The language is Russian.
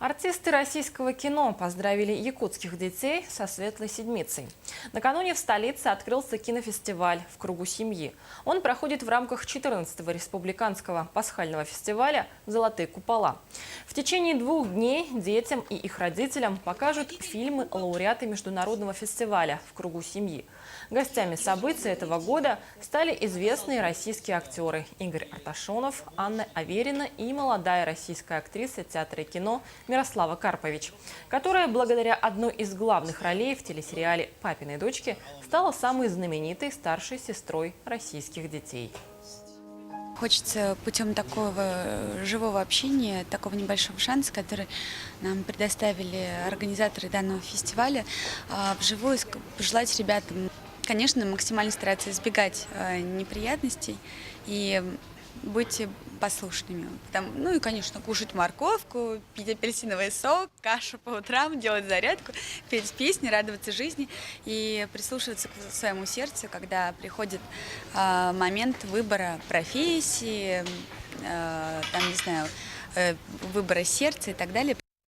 Артисты российского кино поздравили якутских детей со Светлой Седмицей. Накануне в столице открылся кинофестиваль «В кругу семьи». Он проходит в рамках 14-го республиканского пасхального фестиваля «Золотые купола». В течение 2 дней детям и их родителям покажут фильмы лауреаты международного фестиваля «В кругу семьи». Гостями событий этого года стали известные российские актеры Игорь Арташонов, Анна Аверина и молодая российская актриса театра и кино Мирослава Карпович, которая благодаря одной из главных ролей в телесериале «Папины дочки» стала самой знаменитой старшей сестрой российских детей. Хочется путем такого живого общения, такого небольшого шанса, который нам предоставили организаторы данного фестиваля, вживую пожелать ребятам, конечно, максимально стараться избегать неприятностей и быть послушными. Ну и, конечно, кушать морковку, пить апельсиновый сок, кашу по утрам, делать зарядку, петь песни, радоваться жизни и прислушиваться к своему сердцу, когда приходит момент выбора профессии, там, не знаю, выбора сердца и так далее.